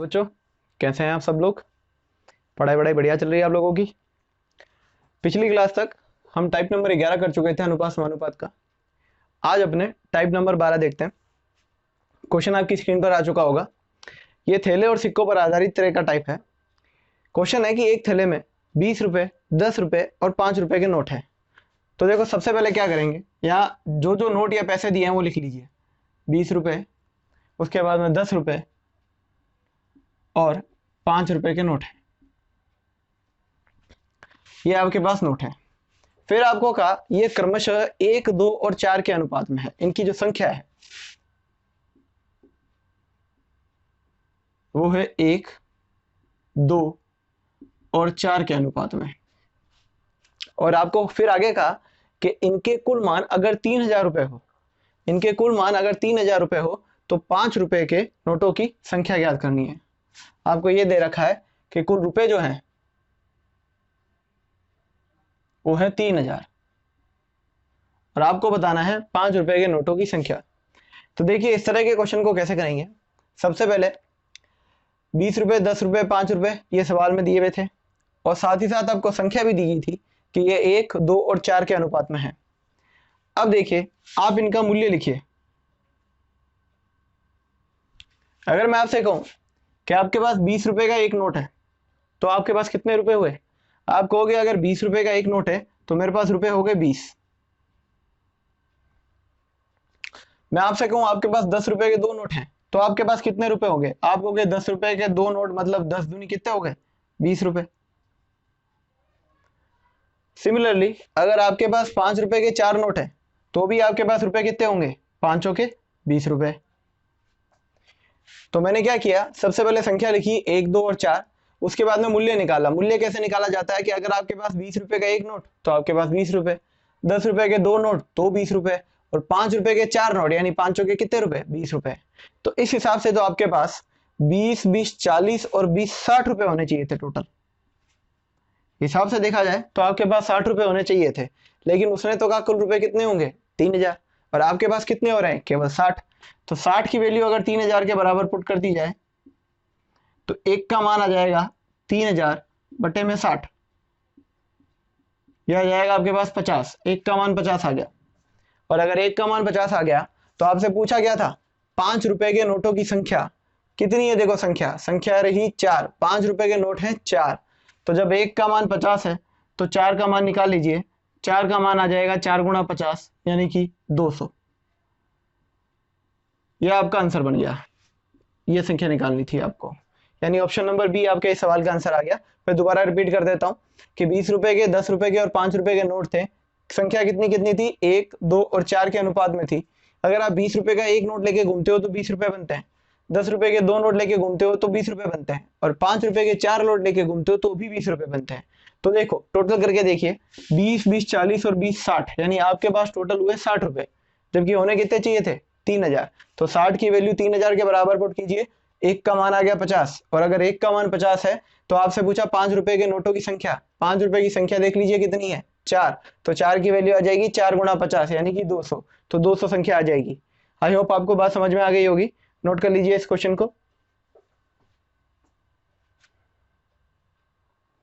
बच्चों, कैसे हैं आप सब लोग। पढ़ाई वढ़ाई बढ़िया चल रही है आप लोगों की। पिछली क्लास तक हम टाइप नंबर 11 कर चुके थे, अनुपात समानुपात का। आज अपने टाइप नंबर 12 देखते हैं। क्वेश्चन आपकी स्क्रीन पर आ चुका होगा। ये थैले और सिक्कों पर आधारित तरह का टाइप है। क्वेश्चन है कि एक थैले में 20 रुपए, 10 रुपए और 5 रुपए के नोट है। तो देखो, सबसे पहले क्या करेंगे, यहाँ जो जो नोट या पैसे दिए हैं वो लिख लीजिए। 20 रुपए, उसके बाद में 10 रुपए और 5 रुपए के नोट है। ये आपके पास नोट है। फिर आपको कहा ये क्रमशः 1, 2 और 4 के अनुपात में है। इनकी जो संख्या है वो है 1, 2 और 4 के अनुपात में। और आपको फिर आगे कहा कि इनके कुल मान अगर 3000 रुपए हो, इनके कुल मान अगर 3000 रुपए हो तो 5 रुपए के नोटों की संख्या ज्ञात करनी है। आपको ये दे रखा है कि कुल रुपए जो हैं वो है 3000 और आपको बताना है 5 रुपए के नोटों की संख्या। तो देखिए, इस तरह के क्वेश्चन को कैसे करेंगे। सबसे पहले 20 रुपए, 10 रुपए, 5 रुपए ये सवाल में दिए हुए थे और साथ ही साथ आपको संख्या भी दी गई थी कि ये 1, 2 और 4 के अनुपात में है। अब देखिए, आप इनका मूल्य लिखिए। अगर मैं आपसे कहूं कि आपके पास 20 रुपए का एक नोट है तो आपके पास कितने रुपए हुए। आप कहोगे अगर 20 रुपए का एक नोट है तो मेरे पास रुपए हो गए 20। मैं आपसे कहूं आपके पास 10 रुपए के दो नोट हैं तो आपके पास कितने रुपए हो गए। आप कहोगे 10 रुपए के दो नोट मतलब 10 दूनी कितने हो गए, 20 रुपए। सिमिलरली अगर आपके पास 5 रुपए के 4 नोट हैं तो भी आपके पास रुपए कितने होंगे, 5 के 20 रुपए। तो मैंने क्या किया, सबसे पहले संख्या लिखी 1, 2 और 4, उसके बाद में मूल्य निकाला। मूल्य कैसे निकाला जाता है कि अगर आपके पास 20 रुपए का एक नोट तो आपके पास 20 रुपए, 10 रुपए के दो नोट तो 20 रुपए और 5 रुपए के 4 नोट यानी 5 के कितने रुपए, 20 रुपए। तो इस हिसाब से तो आपके पास 20, 20, 40 और 20, 60 रुपए होने चाहिए थे टोटल। हिसाब से देखा जाए तो आपके पास 60 रुपए होने चाहिए थे, लेकिन उसने तो कहा कुल रुपए कितने होंगे 3000 और आपके पास कितने हो रहे हैं, केवल 60। तो 60 की वैल्यू अगर 3000 के बराबर पुट कर दी जाए तो एक का मान आ जाएगा 3000 बटे में 60, यह आ जाएगा आपके पास 50। एक का मान 50 आ गया। और अगर एक का मान 50 आ गया तो आपसे पूछा गया था 5 रुपए के नोटों की संख्या कितनी है। देखो संख्या रही 4, 5 रुपए के नोट हैं 4। तो जब एक का मान 50 है तो 4 का मान निकाल लीजिए। 4 का मान आ जाएगा 4 गुणा 50 यानी कि 200। यह आपका आंसर बन गया। यह संख्या निकालनी थी आपको, यानी ऑप्शन नंबर बी आपके इस सवाल का आंसर आ गया। मैं दोबारा रिपीट कर देता हूं कि 20 रुपए के, 10 रुपए के और 5 रुपए के नोट थे। संख्या कितनी कितनी थी, 1, 2 और 4 के अनुपात में थी। अगर आप 20 रुपए का एक नोट लेके घूमते हो तो 20 रुपए बनते हैं, 10 रुपए के दो नोट लेके घूमते हो तो 20 रुपए बनते हैं और 5 रुपए के 4 नोट लेके घूमते हो तो भी 20 रुपए बनते हैं। तो देखो टोटल करके देखिए, 20, 20, 40 और 20, 60 यानी आपके पास टोटल हुए 60 रुपए, जबकि होने कितने चाहिए थे 3000। तो 60 की वैल्यू 3000 के बराबर पुट कीजिए। एक का मान आ गया 50 और अगर एक का मान 50 है तो आपसे पूछा 5 रुपए के नोटों की संख्या। 5 रुपए की संख्या देख लीजिए कितनी है, 4। तो 4 की वैल्यू आ जाएगी 4 गुणा 50 यानी कि 200। तो 200 संख्या आ जाएगी। आई होप आपको बात समझ में आ गई होगी। नोट कर लीजिए इस क्वेश्चन को।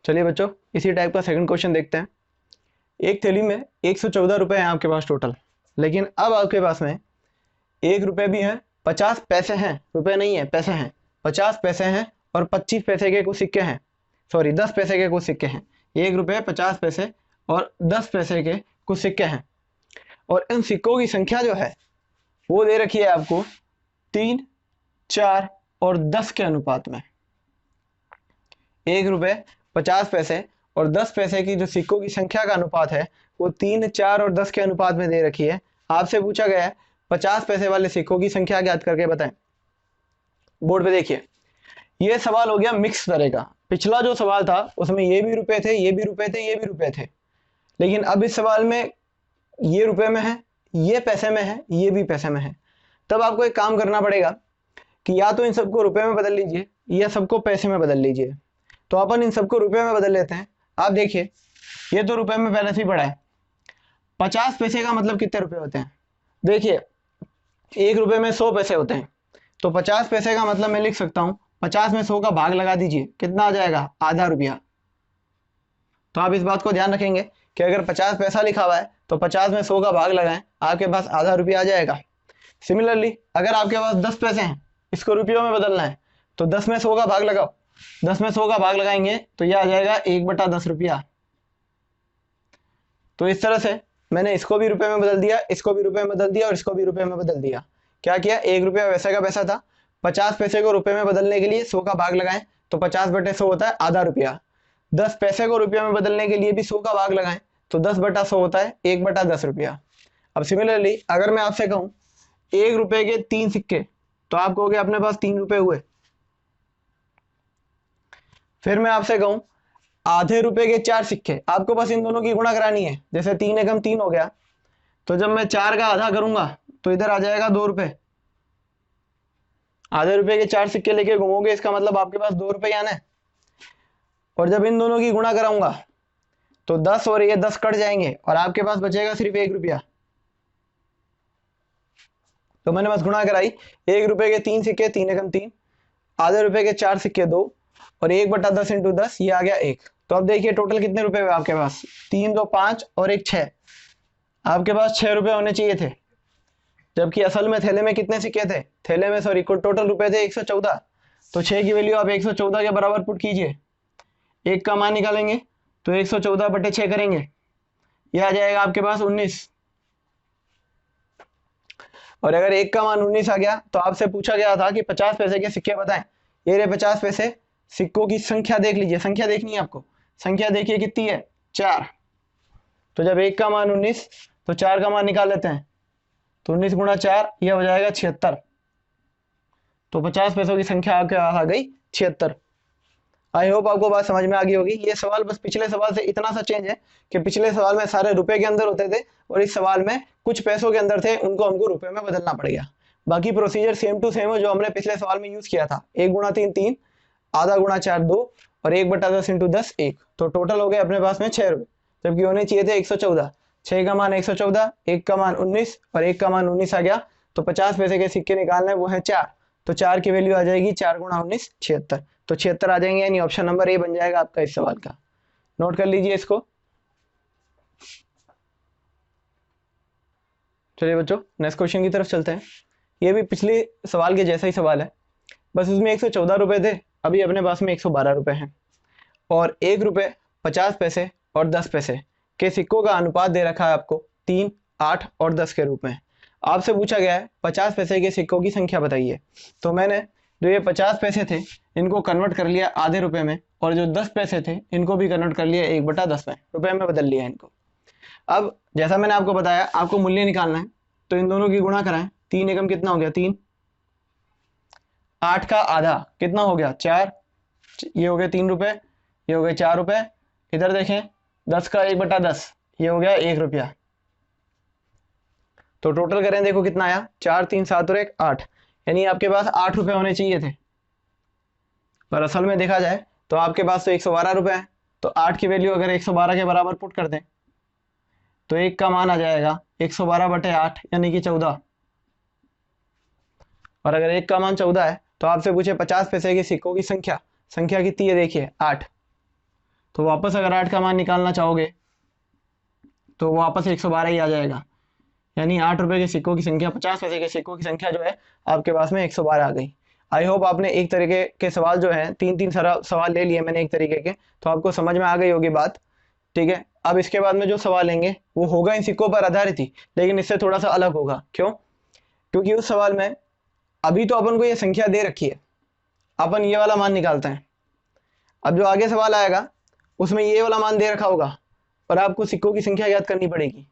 चलिए बच्चों, इसी टाइप का सेकंड क्वेश्चन देखते हैं। एक थैली में 114 रुपए हैं आपके पास टोटल, लेकिन अब आपके पास में 1 रुपए भी है, 50 पैसे हैं, रुपए नहीं है पैसे हैं, 50 पैसे हैं और 25 पैसे के कुछ सिक्के हैं। सॉरी, 10 पैसे के कुछ सिक्के हैं। 1 रुपए, 50 पैसे और 10 पैसे के कुछ सिक्के हैं। और इन सिक्कों की संख्या जो है वो दे रखी है आपको 3, 4 और 10 के अनुपात में। 1 रुपए, 50 पैसे और 10 पैसे की जो सिक्कों की संख्या का अनुपात है वो 3, 4 और 10 के अनुपात में दे रखी है। आपसे पूछा गया है 50 पैसे वाले सिक्कों की संख्या ज्ञात करके बताएं। बोर्ड पे देखिए, ये सवाल हो गया मिक्स तरह का। पिछला जो सवाल था उसमें ये भी रुपए थे, ये भी रुपए थे, ये भी रुपए थे, लेकिन अब इस सवाल में ये रुपए में है, ये पैसे में है, ये भी पैसे में है। तब आपको एक काम करना पड़ेगा कि या तो इन सबको रुपए में बदल लीजिए या सबको पैसे में बदल लीजिए। तो अपन इन सबको रुपए में बदल लेते हैं। आप देखिए, ये तो रुपए में पहले से ही पड़ा है। 50 पैसे का मतलब कितने रुपए होते हैं, देखिए 1 रुपए में 100 पैसे होते हैं। तो 50 पैसे का मतलब मैं लिख सकता हूं 50 में 100 का भाग लगा दीजिए, कितना आ जाएगा? आधा रुपया। तो आप इस बात को ध्यान रखेंगे कि अगर 50 पैसा लिखा हुआ है तो 50 में 100 का भाग लगाएं, आपके पास आधा रुपया आ जाएगा। सिमिलरली अगर आपके पास 10 पैसे हैं, इसको रुपयों में बदलना है, तो 10 में 100 का भाग लगाओ। 10 में 100 का भाग लगाएंगे तो यह आ जाएगा 1/10 रुपया। तो इस तरह से मैंने इसको भी रुपए में बदल दिया, इसको भी रुपए में बदल दिया और इसको भी रुपए में बदल दिया। क्या किया? 1 रुपया वैसे का पैसा था, 50 पैसे को रुपए में बदलने के लिए 100 का भाग लगाएं तो 50/100 होता है आधा रुपया। 10 पैसे को रुपये में बदलने के लिए भी 100 का भाग लगाएं तो 10/100 होता है 1/10 रुपया। अब सिमिलरली अगर मैं आपसे कहूं 1 रुपए के 3 सिक्के, तो आप कहोगे अपने पास 3 रुपए हुए। फिर मैं आपसे कहूं आधे रुपए के 4 सिक्के, आपको बस इन दोनों की गुणा करानी है। जैसे 3 एकम 3 हो गया, तो जब मैं 4 का आधा करूंगा तो इधर आ जाएगा 2 रुपए। आधे रुपए के 4 सिक्के लेके घूमोगे, इसका मतलब आपके पास 2 रुपए आना है। और जब इन दोनों की गुणा कराऊंगा तो 10 और ये 10 कट जाएंगे और आपके पास बचेगा सिर्फ 1 रुपया। तो मैंने बस गुणा कराई, 1 रुपए के 3 सिक्के 3 एकम 3, आधे रुपए के 4 सिक्के 2 और 1/10 × 10, ये आ गया 1। तो अब देखिए टोटल कितने रुपए हुए आपके पास? 3 2 5 और 1 6। आपके पास 6 रुपए होने चाहिए थे, जबकि असल में थैले में कितने सिक्के थे? थैले में सॉरी टोटल रुपए थे 114। तो 6 की वैल्यू आप 114 के बराबर पुट कीजिए, 1 का मान निकालेंगे तो 114/6 करेंगे, यह आ जाएगा आपके पास 19। और अगर 1 का मान 19 आ गया तो आपसे पूछा गया था कि 50 पैसे के सिक्के बताएं। ये रहे 50 पैसे, सिक्कों की संख्या देख लीजिए, संख्या देखनी है आपको। संख्या देखिए कितनी है? 4। तो जब 1 का मान 19 तो 4 का मान निकाल लेते हैं, तो 19 × 4 यह हो जाएगा 76। तो 50 पैसों की संख्या आपके पास आ गई 76। आई होप आपको बात समझ में आ गई होगी। ये सवाल बस पिछले सवाल से इतना सा चेंज है कि पिछले सवाल में सारे रुपए के अंदर होते थे और इस सवाल में कुछ पैसों के अंदर थे, उनको हमको रुपए में बदलना पड़ गया। बाकी प्रोसीजर सेम टू सेम है जो हमने पिछले सवाल में यूज किया था। 1 × 3 3, आधा × 4 2 और 1/10 × 10 1। तो टोटल हो गए अपने पास में 6 रुपए, जबकि होने चाहिए थे 114। 6 का मान 114, 1 का मान 19 और 1 का मान 19 आ गया। तो 50 पैसे के सिक्के निकालने वो है 4। तो 4 की वैल्यू आ जाएगी 4 × 19 76। तो 76 आ जाएंगे, यानी ऑप्शन नंबर ए बन जाएगा आपका इस सवाल का। नोट कर लीजिए इसको। चलिए बच्चों नेक्स्ट क्वेश्चन की तरफ चलते हैं। ये भी पिछले सवाल के जैसा ही सवाल है, बस उसमें 114 रुपए थे, अभी अपने पास में 112 रुपए हैं। और 1 रुपए 50 पैसे और 10 पैसे के सिक्कों का अनुपात दे रखा है आपको 3, 8 और 10 के रूप में। आपसे पूछा गया है 50 पैसे के सिक्कों की संख्या बताइए। तो मैंने जो ये 50 पैसे थे इनको कन्वर्ट कर लिया आधे रुपए में, और जो 10 पैसे थे इनको भी कन्वर्ट कर लिया 1/10 में, रुपए में बदल लिया इनको। अब जैसा मैंने आपको बताया आपको मूल्य निकालना है, तो इन दोनों की गुणा कराएं। 3 एकम कितना हो गया? 3। 8 का आधा कितना हो गया? 4। ये हो गए 3 रुपए, ये हो गए 4 रुपए। इधर देखें 10 का 1/10, ये हो गया 1 रुपया। तो टोटल करें देखो कितना आया? 4 3 7 और 1 8, यानी आपके पास 8 रुपए होने चाहिए थे, पर असल में देखा जाए तो आपके पास तो 112 रुपए है। तो 8 की वैल्यू अगर 112 के बराबर पुट कर दें तो 1 का मान आ जाएगा 112/8 यानी कि 14। और अगर 1 का मान 14 है तो आपसे पूछे 50 पैसे के सिक्कों की संख्या, संख्या कितनी है? देखिए 8। तो वापस अगर 8 का मान निकालना चाहोगे तो वापस 112 ही आ जाएगा, यानी 8 रुपए के सिक्कों की संख्या, 50 पैसे के सिक्कों की संख्या जो है आपके पास में 112 आ गई। आई होप आपने एक तरीके के सवाल जो है 3 सारा सवाल ले लिए मैंने एक तरीके के, तो आपको समझ में आ गई होगी बात। ठीक है, अब इसके बाद में जो सवाल लेंगे वो होगा इन सिक्कों पर आधारित ही, लेकिन इससे थोड़ा सा अलग होगा। क्यों? क्योंकि उस सवाल में अभी तो अपन को ये संख्या दे रखी है, अपन ये वाला मान निकालते हैं। अब जो आगे सवाल आएगा उसमें ये वाला मान दे रखा होगा और आपको सिक्कों की संख्या याद करनी पड़ेगी,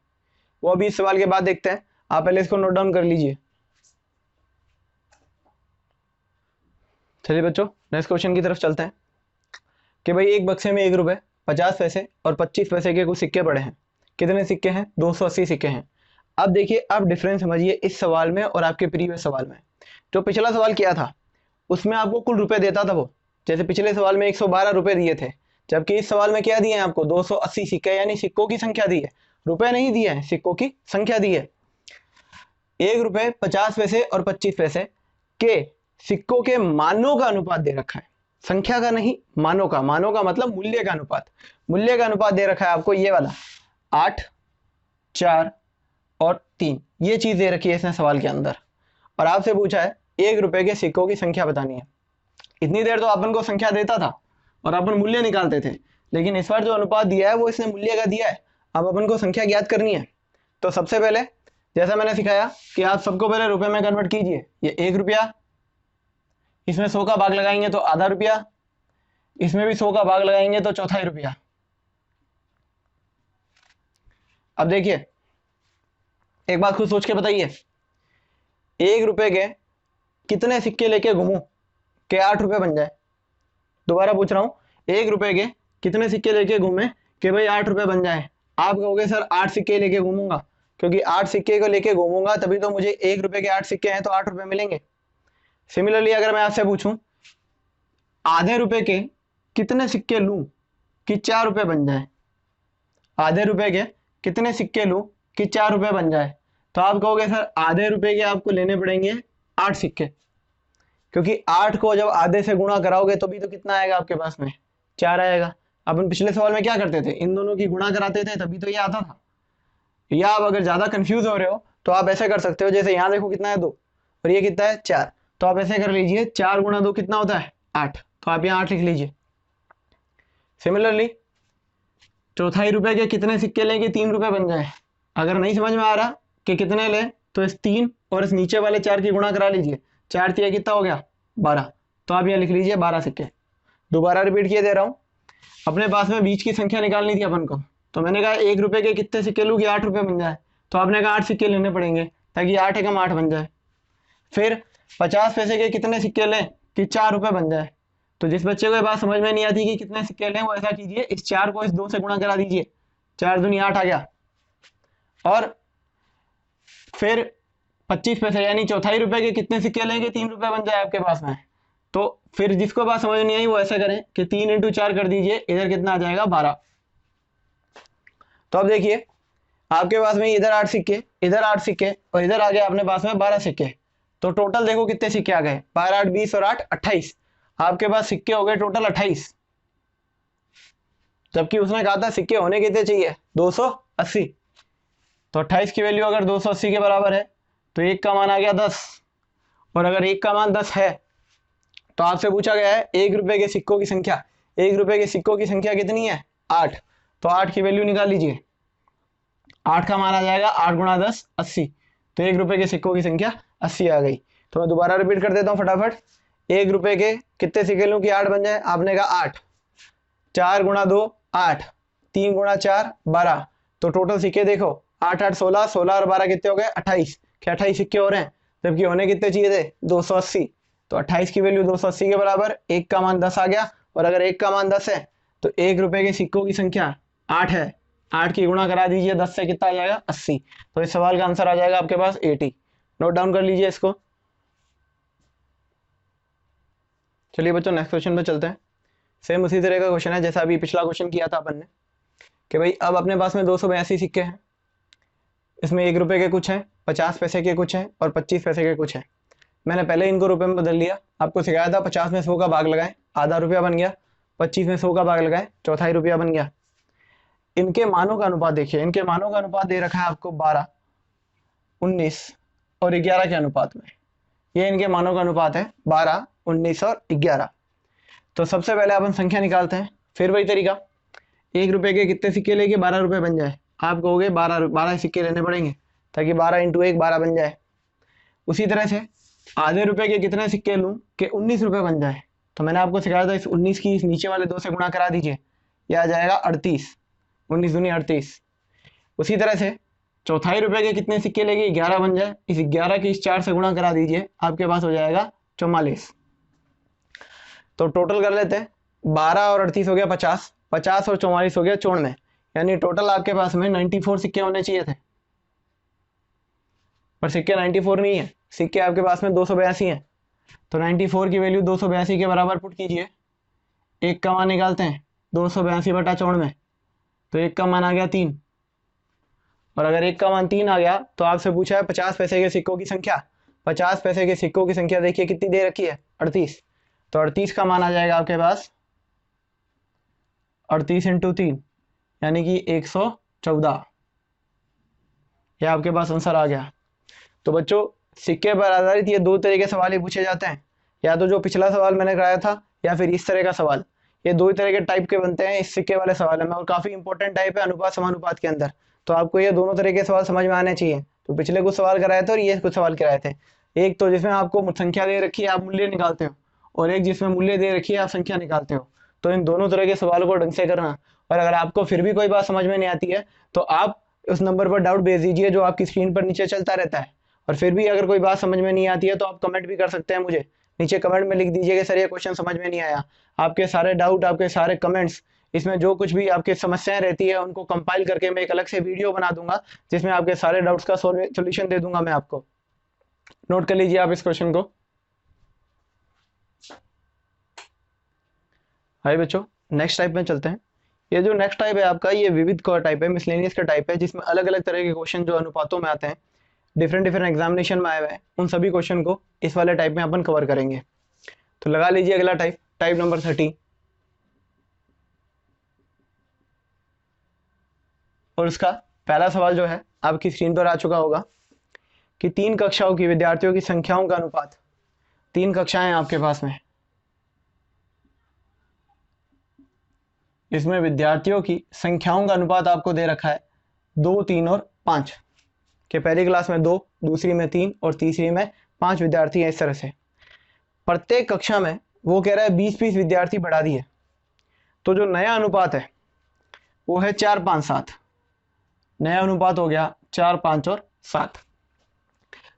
वो अभी इस सवाल के बाद देखते हैं। आप पहले इसको नोट डाउन कर लीजिए। चलिए बच्चों नेक्स्ट क्वेश्चन की तरफ चलते हैं कि भाई एक बक्से में 1 रुपए 50 पैसे और 25 पैसे के कुछ सिक्के पड़े हैं। कितने सिक्के हैं? 280 सिक्के हैं। अब देखिए आप डिफरेंस समझिए इस सवाल में और आपके प्रीवियस सवाल में। जो पिछला सवाल किया था उसमें आपको कुल रुपए देता था वो, जैसे पिछले सवाल में 112 रुपए दिए थे, जबकि इस सवाल में क्या दिए हैं आपको? 280 सिक्के, यानी सिक्कों की संख्या दी है, रुपए नहीं दिए हैं, सिक्कों की संख्या दी है। 1 रुपए 50 पैसे और 25 पैसे के सिक्कों के मानों का अनुपात दे रखा है, संख्या का नहीं, मानों का। मानों का मतलब मूल्य का अनुपात। मूल्य का अनुपात दे रखा है आपको ये वाला 8, 4 और 3, ये चीज दे रखी है इसने सवाल के अंदर। और आपसे पूछा है 1 रुपए के सिक्कों की संख्या बतानी है। इतनी देर तो अपन को संख्या देता था और अपन मूल्य निकालते थे, लेकिन इस बार जो अनुपात दिया है वो इसने मूल्य का दिया है। अब अपन को संख्या ज्ञात करनी है। तो सबसे पहले जैसा मैंने सिखाया कि आप सबको पहले रुपए में कन्वर्ट कीजिए। ये 1 रुपया, इसमें 100 का भाग लगाएंगे तो आधा रुपया, इसमें भी 100 का भाग लगाएंगे तो चौथाई रुपया। अब देखिए एक बात खुद सोच के बताइए, 1 रुपए के कितने सिक्के लेके घूमूं कि 8 रुपए बन जाए? दोबारा पूछ रहा हूं, 1 रुपए के कितने सिक्के लेके घूमे कि भाई 8 रुपए बन जाए? आप कहोगे सर 8 सिक्के लेके घूमूंगा, क्योंकि 8 सिक्के को लेके घूमूंगा तभी तो मुझे 1 रुपए के 8 सिक्के हैं तो 8 रुपए मिलेंगे। सिमिलरली अगर मैं आपसे पूछूं आधे रुपए के कितने सिक्के लूं कि 4 रुपए बन जाए? आधे रुपए के कितने सिक्के लूं कि 4 रुपए बन जाए? तो आप कहोगे सर आधे रुपए के आपको लेने पड़ेंगे 8 सिक्के, क्योंकि 8 को जब आधे से गुणा कराओगे तो भी तो कितना आएगा आपके पास में? 4 आएगा। अपन पिछले सवाल में क्या करते थे, इन दोनों की गुणा कराते थे तभी तो ये आता था। या आप अगर ज्यादा कंफ्यूज हो रहे हो तो आप ऐसे कर सकते हो, जैसे यहाँ देखो कितना है 2 और ये कितना है 4, तो आप ऐसे कर लीजिए 4 गुणा 2 कितना होता है 8, तो आप यहाँ 8 लिख लीजिए। सिमिलरली चौथाई रुपए के कितने सिक्के लेंगे 3 रुपए बन जाए? अगर नहीं समझ में आ रहा कि कितने ले तो इस 3 और इस नीचे वाले 4 की गुणा करा लीजिए। 4 3 कितना हो गया 12, तो आप यहाँ लिख लीजिए 12 सिक्के। दोबारा रिपीट किए दे रहा हूँ, अपने पास में बीच की संख्या निकालनी थी अपन को, तो मैंने कहा 1 रुपए के कितने सिक्के लूँ कि 8 रुपए बन जाए? तो आपने कहा 8 सिक्के लेने पड़ेंगे ताकि 8 एकम 8 बन जाए। फिर 50 पैसे के कितने सिक्के लें कि 4 रुपए बन जाए? तो जिस बच्चे को ये बात समझ में नहीं आती कि कितने सिक्के लें, वो ऐसा कीजिए इस 4 को इस 2 से गुणा करा दीजिए, 4 दूनी 8 आ गया। और फिर 25 पैसे यानी चौथाई रुपए के कितने सिक्के लेंगे 3 रुपए बन जाए आपके पास में। तो फिर जिसको बात समझ नहीं आई वो ऐसा करें कि 3 इंटू 4 कर दीजिए, इधर कितना आ जाएगा 12। तो अब देखिए आपके पास में इधर 8 सिक्के, इधर 8 सिक्के और इधर आ गया अपने पास में 12 सिक्के। तो टोटल देखो कितने सिक्के आ गए, 12 8 20 और 8 28। आपके पास सिक्के हो गए टोटल 28, जबकि उसने कहा था सिक्के होने कितने चाहिए 280। तो 28 की वैल्यू अगर 280 के बराबर है तो 1 का मान आ गया 10, और अगर 1 का मान 10 है तो आपसे पूछा गया है 1 रुपए के सिक्कों की संख्या। 1 रुपए के सिक्कों की संख्या कितनी है 8, तो 8 की वैल्यू निकाल लीजिए। 8 का मान आ जाएगा 8 गुणा 10 80, तो 1 रुपए के सिक्कों की संख्या 80 आ गई। तो मैं दोबारा रिपीट कर देता हूँ फटाफट, 1 रुपए के कितने सिक्के लूँ कि 8 बन जाए? आपने कहा 8, 4 गुणा 2 8, 3 गुणा 4 12, तो टोटल सिक्के देखो 8 8 16, 16 और 12 कितने हो गए 28। क्या 28 सिक्के हो रहे हैं? जबकि होने कितने चाहिए थे 280। तो 28 की वैल्यू 280 के बराबर 1 का मान 10 आ गया, और अगर 1 का मान 10 है तो 1 रुपए के सिक्कों की संख्या 8 है, 8 की गुणा करा दीजिए 10 से कितना आ जाएगा 80। तो इस सवाल का आंसर आ जाएगा आपके पास 80। नोट डाउन कर लीजिए इसको। चलिए बच्चों नेक्स्ट क्वेश्चन पे चलते हैं। सेम उसी तरह का क्वेश्चन है जैसा अभी पिछला क्वेश्चन किया था अपन ने, कि भाई अब अपने पास में 282 सिक्के हैं, इसमें 1 रुपए के कुछ हैं, 50 पैसे के कुछ हैं और 25 पैसे के कुछ हैं। मैंने पहले इनको रुपए में बदल लिया, आपको सिखाया था 50 में 100 का भाग लगाएं, आधा रुपया बन गया, 25 में 100 का भाग लगाएं, चौथाई रुपया बन गया। इनके मानों का अनुपात देखिए, इनके मानों का अनुपात दे रखा है आपको 12, 19 और 11 के अनुपात में। ये इनके मानों का अनुपात है 12, 19 और 11। तो सबसे पहले अपन संख्या निकालते हैं, फिर वही तरीका, 1 रुपए के कितने सिक्के लेके 12 रुपए बन जाए? आप कहोगे 12 सिक्के लेने पड़ेंगे ताकि 12 इंटू 1 12 बन जाए। उसी तरह से आधे रुपए के कितने सिक्के लूं कि 19 रुपए बन जाए? तो मैंने आपको सिखाया था इस 19 की इस नीचे वाले 2 से गुणा करा दीजिए, यह आ जाएगा 38, 19 दूनी 38। उसी तरह से चौथाई रुपए के कितने सिक्के लेके 11 बन जाए, इस 11 की इस 4 से गुणा करा दीजिए, आपके पास हो जाएगा 44। तो टोटल कर लेते हैं, 12 और 38 हो गया 50, 50 और 44 हो गया 94, यानी टोटल आपके पास में 94 सिक्के होने चाहिए थे, पर सिक्के 94 नहीं है, सिक्के आपके पास में 282 हैं। तो 94 की वैल्यू 282 के बराबर पुट कीजिए, 1 का मान निकालते हैं 282 बटा 94, तो 1 का मान आ गया 3, और अगर 1 का मान 3 आ गया तो आपसे पूछा है 50 पैसे के सिक्कों की संख्या, 50 पैसे के सिक्कों की संख्या देखिए कितनी दे रखी है, 38। तो 38 का मान आ जाएगा आपके पास 38 इंटू 3 यानी कि 114। यह आपके पास आंसर आ गया। तो बच्चों सिक्के पर आधारित ये दो तरह के सवाल ही पूछे जाते हैं, या तो जो पिछला सवाल मैंने कराया था या फिर इस तरह का सवाल। ये दो ही तरह के टाइप के बनते हैं इस सिक्के वाले सवाल में, और काफी इंपॉर्टेंट टाइप है अनुपात समानुपात के अंदर। तो आपको ये दोनों तरह के सवाल समझ में आने चाहिए। तो पिछले कुछ सवाल कराए थे और ये कुछ सवाल कराए थे। एक तो जिसमें आपको संख्या दे रखी है आप मूल्य निकालते हो, और एक जिसमें मूल्य दे रखी है आप संख्या निकालते हो। तो इन दोनों तरह के सवालों को ढंग से करना। और अगर आपको फिर भी कोई बात समझ में नहीं आती है तो आप उस नंबर पर डाउट भेज दीजिए जो आपकी स्क्रीन पर नीचे चलता रहता है। और फिर भी अगर कोई बात समझ में नहीं आती है तो आप कमेंट भी कर सकते हैं मुझे। नीचे कमेंट में लिख दीजिए कि सर ये क्वेश्चन समझ में नहीं आया। आपके सारे डाउट, आपके सारे कमेंट्स, इसमें जो कुछ भी आपकी समस्याएं रहती है उनको कंपाइल करके मैं एक अलग से वीडियो बना दूंगा जिसमें आपके सारे डाउट्स का सॉल्यूशन दे दूंगा मैं आपको। नोट कर लीजिए आप इस क्वेश्चन को। हाय बच्चों, नेक्स्ट टाइप में चलते हैं। ये जो नेक्स्ट टाइप है आपका, ये विविध का टाइप है, मिसलेनियस का टाइप है, जिसमें अलग अलग तरह के क्वेश्चन जो अनुपातों में आते हैं, डिफरेंट डिफरेंट एग्जामिनेशन में आए हुए हैं, उन सभी क्वेश्चन को इस वाले टाइप में अपन कवर करेंगे। तो लगा लीजिए अगला टाइप, टाइप नंबर 30। और उसका पहला सवाल जो है आपकी स्क्रीन पर आ चुका होगा कि 3 कक्षाओं की विद्यार्थियों की संख्याओं का अनुपात। 3 कक्षाएं हैं आपके पास में, इसमें विद्यार्थियों की संख्याओं का अनुपात आपको दे रखा है 2, 3 और 5 कि पहली क्लास में 2, दूसरी में 3 और तीसरी में 5 विद्यार्थी हैं। इस तरह से प्रत्येक कक्षा में वो कह रहा है 20-20 विद्यार्थी बढ़ा दिए। तो जो नया अनुपात है वो है 4, 5, 7। नया अनुपात हो गया 4, 5 और 7।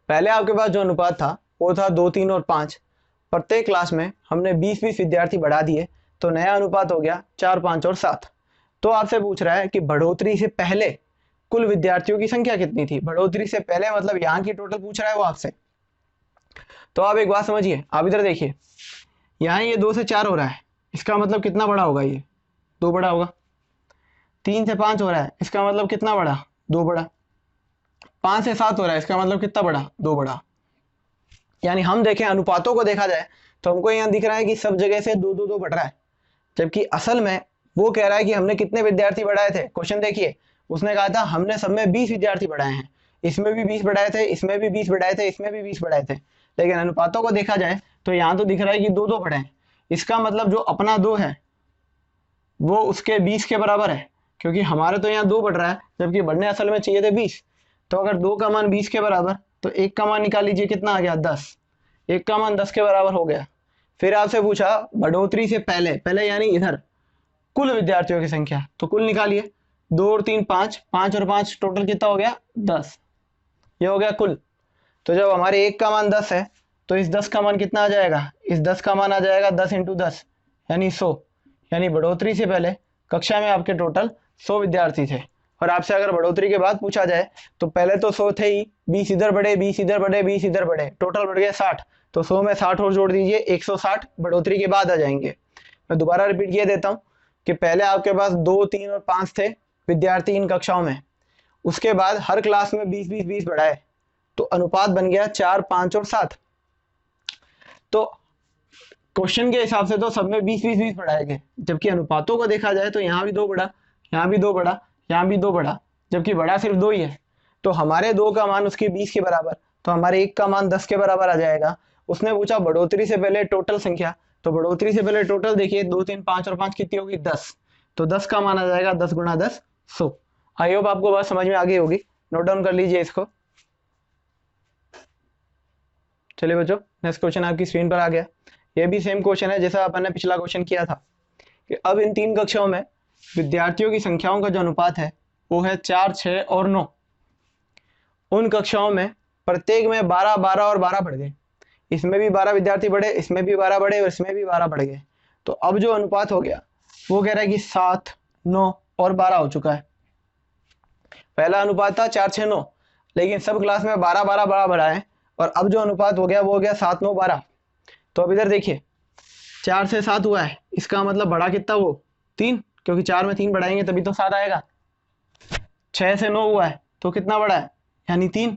पहले आपके पास जो अनुपात था वो था 2, 3 और 5। प्रत्येक क्लास में हमने 20-20 विद्यार्थी बढ़ा दिए, तो नया अनुपात हो गया 4, 5 और 7। तो आपसे पूछ रहा है कि बढ़ोतरी से पहले कुल विद्यार्थियों की संख्या कितनी थी। बढ़ोतरी से पहले मतलब यहाँ की टोटल पूछ रहा है वो आपसे। तो आप एक बात समझिए, आप इधर देखिए, यहाँ ये 2 से 4 हो रहा है, इसका मतलब कितना बड़ा होगा, ये 2 बड़ा होगा। 3 से 5 हो रहा है, इसका मतलब कितना बड़ा, 2 बड़ा। 5 से 7 हो रहा है, इसका मतलब कितना बड़ा, 2 बड़ा। यानी हम देखें अनुपातों को देखा जाए तो हमको यहाँ दिख रहा है कि सब जगह से 2, 2, 2 बढ़ रहा है, जबकि असल में वो कह रहा है कि हमने कितने विद्यार्थी बढ़ाए थे। क्वेश्चन देखिए, उसने कहा था हमने सब में 20 विद्यार्थी बढ़ाए हैं, इसमें भी 20 बढ़ाए थे, इसमें भी 20 बढ़ाए थे, इसमें भी 20 बढ़ाए थे। लेकिन अनुपातों को देखा जाए तो यहाँ तो दिख रहा है कि 2, 2 बढ़े हैं। इसका मतलब जो अपना 2 है वो उसके 20 के बराबर है, क्योंकि हमारे तो यहाँ 2 बढ़ रहा है जबकि बढ़ने असल में चाहिए थे 20। तो अगर 2 का मान 20 के बराबर तो 1 का मान निकाल लीजिए, कितना आ गया, 10। 1 का मान 10 के बराबर हो गया। फिर आपसे पूछा बढ़ोतरी से पहले, पहले यानी इधर कुल विद्यार्थियों की संख्या, तो कुल निकालिए। 2 और 3 5, 5 और 5 टोटल कितना हो गया, 10। ये हो गया कुल। तो जब हमारे 1 का मान 10 है तो इस 10 का मान कितना आ जाएगा, इस 10 का मान आ जाएगा 10 इंटू 10 यानी 100। यानी बढ़ोतरी से पहले कक्षा में आपके टोटल 100 विद्यार्थी थे। और आपसे अगर बढ़ोतरी के बाद पूछा जाए तो पहले तो 100 थे ही, 20 इधर बढ़े, 20 इधर बढ़े, 20 इधर बढ़े, टोटल बढ़ गए 60। तो 100 में 60 और जोड़ दीजिए, 160 बढ़ोतरी के बाद आ जाएंगे। मैं दोबारा रिपीट किए देता हूँ कि पहले आपके पास 2, 3 और 5 थे विद्यार्थी इन कक्षाओं में, उसके बाद हर क्लास में 20-20-20 बढ़ाए, तो अनुपात बन गया 4, 5 और 7। तो क्वेश्चन के हिसाब से तो सब में 20-20-20 बढ़ाए गए, जबकि अनुपातों को देखा जाए तो यहाँ भी 2 बढ़ा, यहाँ भी 2 बढ़ा, यहाँ भी 2 बढ़ा, जबकि बड़ा सिर्फ 2 ही है। तो हमारे 2 का मान उसके 20 के बराबर, तो हमारे 1 का मान 10 के बराबर आ जाएगा। उसने पूछा बढ़ोतरी से पहले टोटल संख्या, तो बढ़ोतरी से पहले टोटल देखिए 2, 3, 5 और 5 कितनी होगी, 10। तो 10 का मान आ जाएगा 10 गुणा 10, 100। आई होप आपको बात समझ में आ गई होगी। नोट डाउन कर लीजिए इसको। चलिए बच्चों, नेक्स्ट क्वेश्चन आपकी स्क्रीन पर आ गया। ये भी सेम क्वेश्चन है जैसा अपन ने पिछला क्वेश्चन किया था कि अब इन 3 कक्षाओं में विद्यार्थियों की संख्याओं का जो अनुपात है वो है 4, 6 और 9। उन कक्षाओं में प्रत्येक में 12, 12 और 12 बढ़ गए। इसमें भी 12 विद्यार्थी बढ़े, इसमें भी 12 बढ़े और इसमें भी 12 बढ़ गए। तो अब जो अनुपात हो गया वो कह रहा है कि 7, 9 और 12 हो चुका है। पहला अनुपात था 4, 6, 9, लेकिन सब क्लास में 12, 12, 12 बढ़ा है, और अब जो अनुपात हो गया वो हो गया 7, 9, 12। तो अब इधर देखिए 4 से 7 हुआ है, इसका मतलब बढ़ा कितना, वो 3, क्योंकि 4 में 3 बढ़ाएंगे तभी तो 7 आएगा। 6 से 9 हुआ है तो कितना बढ़ा है, यानी 3।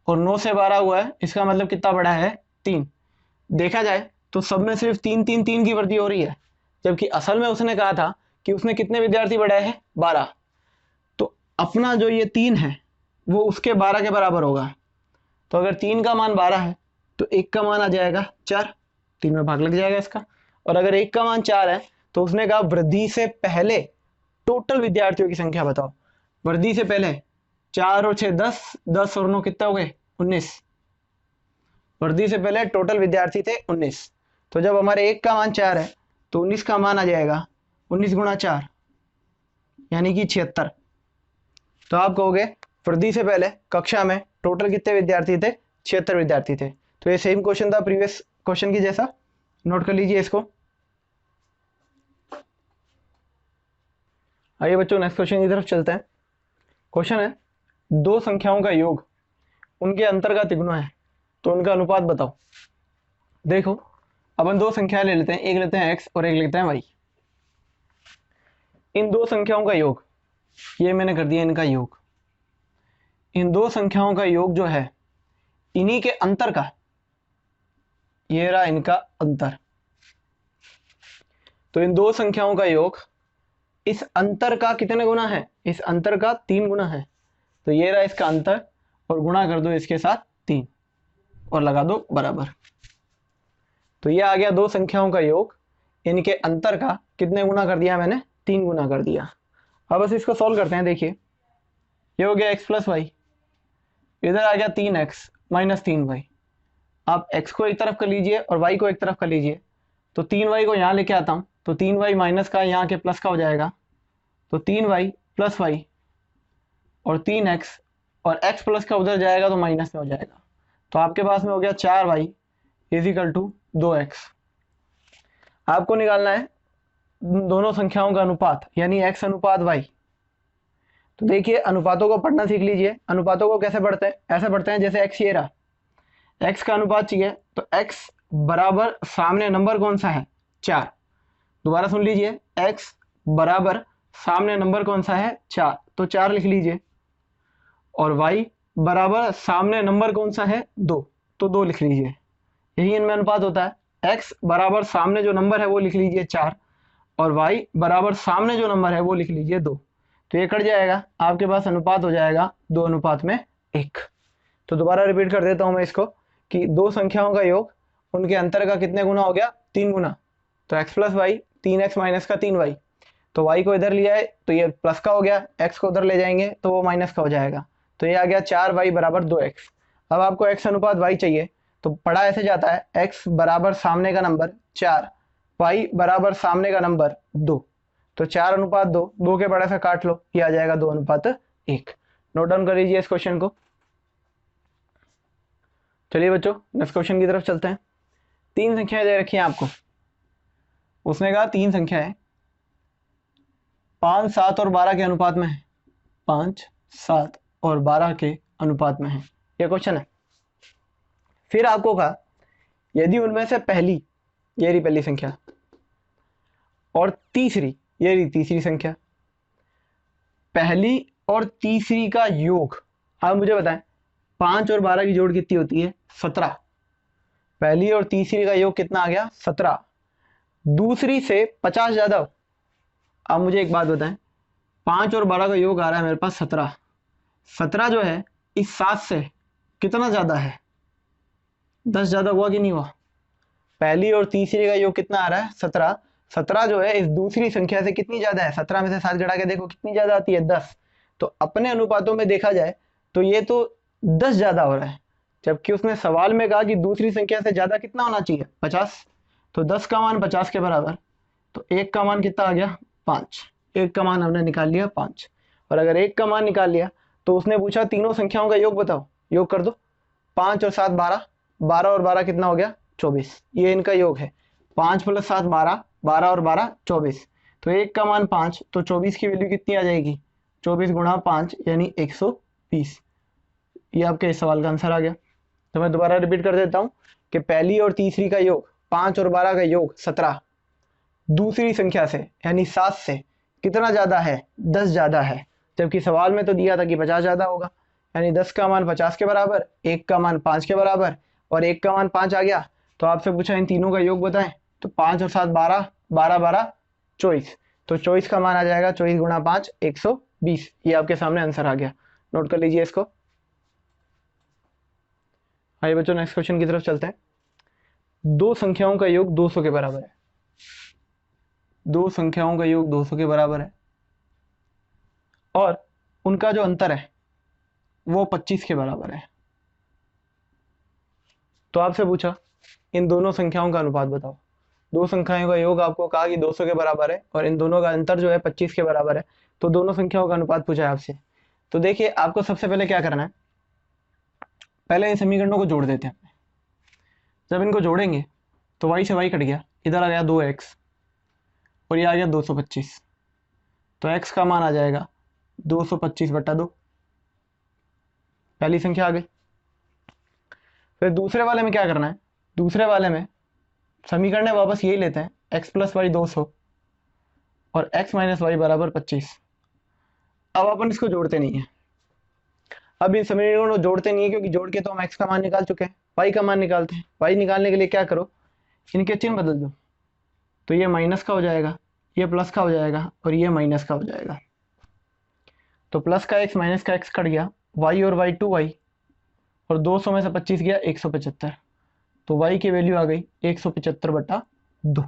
और 9 से 12 हुआ है, इसका मतलब कितना बड़ा है 3। देखा जाए तो सब में सिर्फ 3 3 3 की वृद्धि हो रही है, जबकि असल में उसने कहा था कि उसने कितने विद्यार्थी बढ़ाए हैं 12। तो अपना जो ये 3 है वो उसके 12 के बराबर होगा। तो अगर 3 का मान 12 है तो 1 का मान आ जाएगा 4, 3 में भाग लग जाएगा इसका। और अगर 1 का मान 4 है तो उसने कहा वृद्धि से पहले टोटल विद्यार्थियों की संख्या बताओ। वृद्धि से पहले 4 और 6 10, 10 और 9 कितने हो गए 19। वृद्धि से पहले टोटल विद्यार्थी थे 19। तो जब हमारे 1 का मान 4 है तो 19 का मान आ जाएगा 19 गुणा 4 यानी कि 76। तो आप कहोगे वृद्धि से पहले कक्षा में टोटल कितने विद्यार्थी थे 76 विद्यार्थी थे। तो ये सेम क्वेश्चन था प्रीवियस क्वेश्चन की जैसा, नोट कर लीजिए इसको। आइए बच्चों नेक्स्ट क्वेश्चन की तरफ चलते हैं। क्वेश्चन है दो संख्याओं का योग उनके अंतर का तिगुना है तो उनका अनुपात बताओ। देखो अपन दो संख्याएं ले लेते हैं, एक लेते हैं x और एक लेते हैं y। इन दो संख्याओं का योग, ये मैंने कर दिया इनका योग। इन दो संख्याओं का योग जो है इन्हीं के अंतर का, ये रहा इनका अंतर। तो इन दो संख्याओं का योग इस अंतर का कितने गुना है, इस अंतर का 3 गुना है। तो ये रहा इसका अंतर और गुणा कर दो इसके साथ 3 और लगा दो बराबर। तो ये आ गया दो संख्याओं का योग, इनके अंतर का कितने गुना कर दिया मैंने 3 गुना कर दिया। अब बस इसको सॉल्व करते हैं। देखिए ये हो गया x प्लस वाई, इधर आ गया 3x माइनस 3y। आप x को एक तरफ कर लीजिए और y को एक तरफ कर लीजिए। तो 3y को यहाँ लेके आता हूँ तो 3y माइनस का यहाँ के प्लस का हो जाएगा। तो 3y प्लस वाई और 3x और x प्लस का उधर जाएगा तो माइनस में हो जाएगा। तो आपके पास में हो गया 4y इजिकल टू 2x। आपको निकालना है दोनों संख्याओं का अनुपात यानी x अनुपात y। तो देखिए अनुपातों को पढ़ना सीख लीजिए। अनुपातों को कैसे पढ़ते हैं, ऐसे पढ़ते हैं जैसे x ये रहा, x का अनुपात चाहिए तो x बराबर सामने नंबर कौन सा है 4। दोबारा सुन लीजिए, x बराबर सामने नंबर कौन सा है 4, तो 4 लिख लीजिए। और y बराबर सामने नंबर कौन सा है 2, तो 2 लिख लीजिए। यही इनमें अनुपात होता है। x बराबर सामने जो नंबर है वो लिख लीजिए 4 और y बराबर सामने जो नंबर है वो लिख लीजिए 2। तो ये कट जाएगा, आपके पास अनुपात हो जाएगा 2 अनुपात में 1। तो दोबारा रिपीट कर देता हूं मैं इसको कि दो संख्याओं का योग उनके अंतर का कितने गुना हो गया 3 गुना। तो x plus Y 3x minus का 3y। तो y को इधर लिया है तो ये प्लस का हो गया, x को उधर ले जाएंगे तो वो माइनस का हो जाएगा। तो ये आ गया 4y बराबर 2x। अब आपको x अनुपात y चाहिए तो पढ़ा ऐसे जाता है x बराबर सामने का नंबर 4, y बराबर सामने का नंबर 2। तो 4 अनुपात 2, 2 के बड़े से काट लो, ये आ जाएगा 2 अनुपात 1। नोट डाउन कर लीजिए इस क्वेश्चन को। चलिए बच्चों नेक्स्ट क्वेश्चन की तरफ चलते हैं। 3 संख्याएं दे रखी हैं आपको। उसने कहा 3 संख्याएं 5, 7 और 12 के अनुपात में है। 5, 7 और 12 के अनुपात में है, यह क्वेश्चन है। फिर आपको कहा यदि उनमें से पहली, ये रही पहली संख्या, और तीसरी, ये रही तीसरी संख्या, पहली और तीसरी का योग, आप मुझे बताएं 5 और 12 की जोड़ कितनी होती है 17। पहली और तीसरी का योग कितना आ गया 17। दूसरी से 50 ज्यादा हो। आप मुझे एक बात बताएं, 5 और 12 का योग आ रहा है मेरे पास 17। 17 जो है इस 7 से कितना ज्यादा है, 10 ज्यादा हुआ कि नहीं हुआ। पहली और तीसरी का योग कितना आ रहा है 17। 17 जो है इस दूसरी संख्या से कितनी ज्यादा है, 17 में से 7 घटा के देखो कितनी ज्यादा आती है 10। तो अपने अनुपातों में देखा जाए तो ये तो 10 ज्यादा हो रहा है, जबकि उसने सवाल में कहा कि दूसरी संख्या से ज्यादा कितना होना चाहिए 50। तो 10 का मान 50 के बराबर, तो 1 का मान कितना आ गया 5। 1 का मान हमने निकाल लिया 5। और अगर 1 का मान निकाल लिया तो उसने पूछा तीनों संख्याओं का योग बताओ, योग कर दो। 5 और 7 12, 12 और 12 कितना हो गया 24। ये इनका योग है। 5 प्लस 7 12, 12 और 12 24। तो 1 का मान 5, तो 24 की वैल्यू कितनी आ जाएगी 24 गुणा 5 यानी 120। ये आपके इस सवाल का आंसर आ गया। तो मैं दोबारा रिपीट कर देता हूँ कि पहली और तीसरी का योग 5 और 12 का योग 17, दूसरी संख्या से यानी 7 से कितना ज्यादा है 10 ज्यादा है, जबकि सवाल में तो दिया था कि 50 ज्यादा होगा। यानी 10 का मान 50 के बराबर, 1 का मान 5 के बराबर और 1 का मान 5 आ गया। तो आपसे पूछा इन तीनों का योग बताएं, तो 5 और 7 12, 12 12 24। तो 24 का मान आ जाएगा 24 गुणा 5 120। ये आपके सामने आंसर आ गया, नोट कर लीजिए इसको। आइए बच्चों नेक्स्ट क्वेश्चन की तरफ चलते हैं। दो संख्याओं का योग 200 के बराबर है। दो संख्याओं का योग 200 के बराबर है और उनका जो अंतर है वो 25 के बराबर है। तो आपसे पूछा इन दोनों संख्याओं का अनुपात बताओ। दो संख्याओं का योग आपको कहा कि 200 के बराबर है और इन दोनों का अंतर जो है 25 के बराबर है। तो दोनों संख्याओं का अनुपात पूछा है आपसे। तो देखिए आपको सबसे पहले क्या करना है, पहले इन समीकरणों को जोड़ देते हैं। जब इनको जोड़ेंगे तो y से y कट गया, इधर आ गया 2x और ये आ गया 225। तो x का मान आ जाएगा 225/2, पहली संख्या आ गई। फिर दूसरे वाले में क्या करना है, दूसरे वाले में समीकरण वापस यही लेते हैं, x + y 200 और x - y बराबर 25। अब अपन इसको जोड़ते नहीं है, अब इन समीकरणों को जोड़ते नहीं है क्योंकि जोड़ के तो हम x का मान निकाल चुके हैं, y का मान निकालते हैं। y निकालने के लिए क्या करो, इनके चिन्ह बदल दो। तो ये माइनस का हो जाएगा, ये प्लस का हो जाएगा और ये माइनस का हो जाएगा। तो प्लस का x माइनस का x कट गया, y और y 2y और 200 में से 25 गया 175। तो y की वैल्यू आ गई 175/2।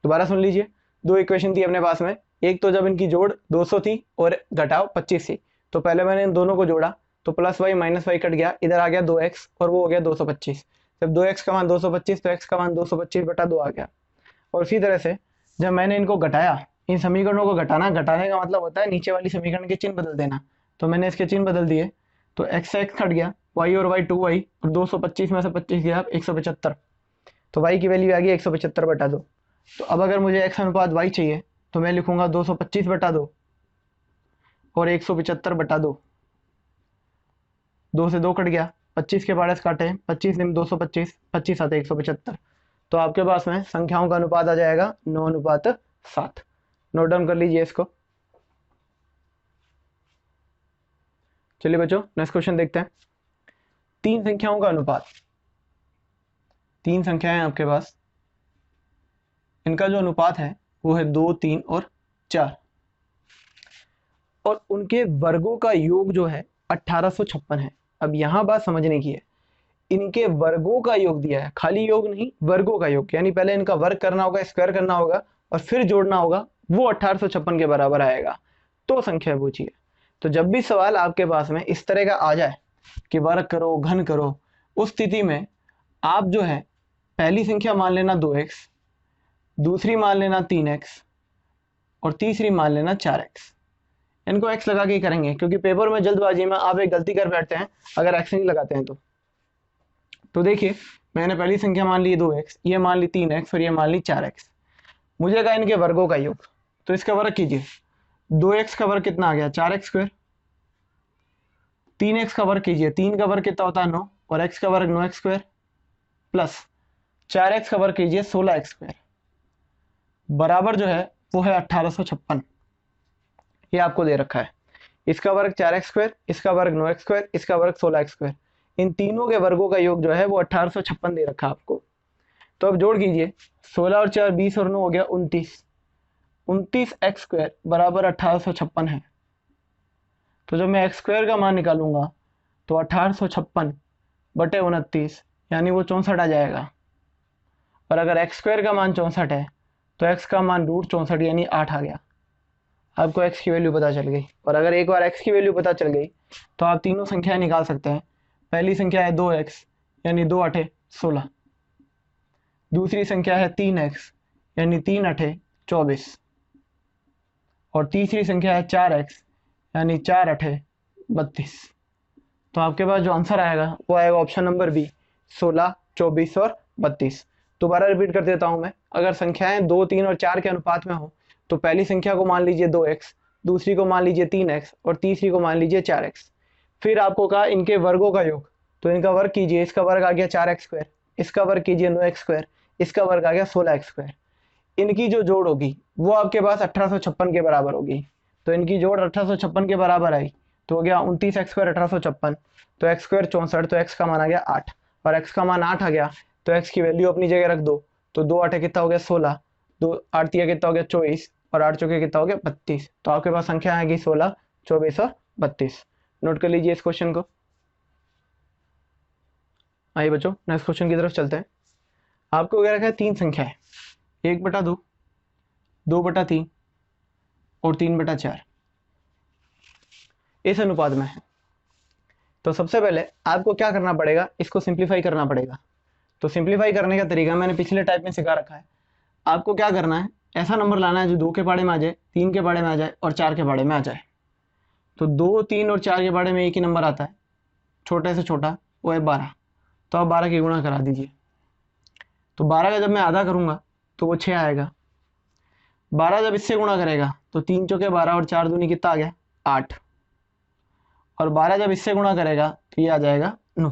दोबारा सुन लीजिए, दो इक्वेशन थी अपने पास में। एक तो जब इनकी जोड़ 200 थी और घटाओ 25 थी, तो पहले मैंने इन दोनों को जोड़ा तो plus y minus y cut गया, इधर आ गया 2x और वो हो गया 225। जब 2x का मान 225 तो x का मान 225/2 आ गया। और इसी तरह से जब मैंने इनको घटाया, इन समीकरणों को घटाना, घटाने का मतलब होता है नीचे वाली समीकरण के चिन्ह बदल देना। तो मैंने इसके चिन्ह बदल दिए, तो x से x कट गया, y और y 2y और 225 में से 25 गया 175। तो y की वैल्यू आ गई 175/2। तो अब अगर मुझे x अनुपात y चाहिए तो मैं लिखूंगा 225/2 और 175/2। 2 से 2 कट गया, 25 के पास काटे, 25 निम 225, 25 आते 175। तो आपके पास में संख्याओं का अनुपात आ जाएगा 9:7। नोट डाउन कर लीजिए इसको। चलिए बच्चों नेक्स्ट क्वेश्चन देखते हैं। तीन संख्याओं का अनुपात, तीन संख्याएं आपके पास, इनका जो अनुपात है वो है 2, 3 और 4 और उनके वर्गों का योग जो है 1856 है। अब यहां बात समझने की है, इनके वर्गों का योग दिया है, खाली योग नहीं, वर्गों का योग, यानी पहले इनका वर्ग करना होगा, स्क्वायर करना होगा और फिर जोड़ना होगा, वो 1856 के बराबर आएगा। तो संख्या पूछिए। तो जब भी सवाल आपके पास में इस तरह का आ जाए कि वर्ग करो, घन करो, उस स्थिति में आप जो है पहली संख्या मान लेना 2x, दूसरी मान लेना 3x और तीसरी मान लेना 4x। इनको x लगा के ही करेंगे क्योंकि पेपर में जल्दबाजी में आप एक गलती कर बैठते हैं अगर x नहीं लगाते हैं तो देखिए मैंने पहली संख्या मान ली 2x, ये मान ली 3x और ये मान ली 4x। मुझे कहा इनके वर्गों का योग, तो इसका वर्ग कीजिए। 2x का वर्ग कितना आ गया 4x², 3x का वर्ग कीजिए, 3 का वर्ग कितना होता है 9 और x का वर्ग 9x² प्लस 4x का वर्ग कीजिए 16x² बराबर जो है वो है 1856। ये आपको दे रखा है, इसका वर्ग 4x², इसका वर्ग 9x², इसका वर्ग 16x²। इन तीनों के वर्गों का योग जो है वो 1856 दे रखा है आपको। तो अब जोड़ कीजिए, 16 और 4 20 और 9 हो गया 29, 29x² बराबर 1856 है। तो जब मैं x² का मान निकालूंगा तो 1856/29 यानी वो 64 आ जाएगा। और अगर x² का मान 64 है तो x का मान √64 यानी 8 आ गया। आपको x की वैल्यू पता चल गई। और अगर एक बार x की वैल्यू पता चल गई तो आप तीनों संख्याएं निकाल सकते हैं। पहली संख्या है 2x यानी 2 8 16, दूसरी संख्या है 3x यानी 3 8 24 और तीसरी संख्या है 4x यानी 4 8 32। तो आपके पास जो आंसर आएगा वो आएगा ऑप्शन नंबर बी, 16, 24 और 32। दोबारा रिपीट कर देता हूं मैं, अगर संख्याएं 2, 3 और 4 के अनुपात में हो तो पहली संख्या को मान लीजिए 2x, दूसरी को मान लीजिए 3x और तीसरी को मान लीजिए 4x। फिर आपको कहा इनके वर्गों का योग, तो इनका वर्ग कीजिए, इसका वर्ग आ गया 4x², इसका वर्ग कीजिए 9x², इसका वर्ग आ गया 16x²। इनकी जो जोड़ होगी वो आपके पास 1856 के बराबर होगी। तो इनकी जोड़ 1856 के बराबर आई तो हो गया 29x² 1856, तो x² 64, तो x का मान आ गया 8, और x का मान 8 आ गया तो x की वैल्यू अपनी जगह रख दो, तो 2 8 कितना हो गया 16, 2 8 कितना हो गया 24, और 8 चौके कितना हो गया 32, तो आपके पास संख्या आएगी 16, 24 और 32। नोट कर लीजिए इस क्वेश्चन को। आइए बच्चों नेक्स्ट क्वेश्चन की तरफ चलते हैं। आपको वगैरह क्या 3 संख्या है, 1/2, 2/3 और 3/4 इस अनुपात में है। तो सबसे पहले आपको क्या करना पड़ेगा, इसको सिंप्लीफाई करना पड़ेगा। तो सिंप्लीफाई करने का तरीका मैंने पिछले टाइप में सिखा रखा है। आपको क्या करना है, ऐसा नंबर लाना है जो 2 के पाड़े में आ जाए, 3 के पाड़े में आ जाए और 4 के पाड़े में आ जाए। तो 2, 3 और 4 के पाड़े में एक ही नंबर आता है, छोटे से छोटा, वो है 12। तो आप 12 की गुणा करा दीजिए। तो 12 का जब मैं आधा करूंगा तो वो 6 आएगा। 12 जब इससे गुणा करेगा तो 3 चौके 12 और 4 दूनी कितना आ गया 8, और 12 जब इससे गुणा करेगा तो ये आ जाएगा 9।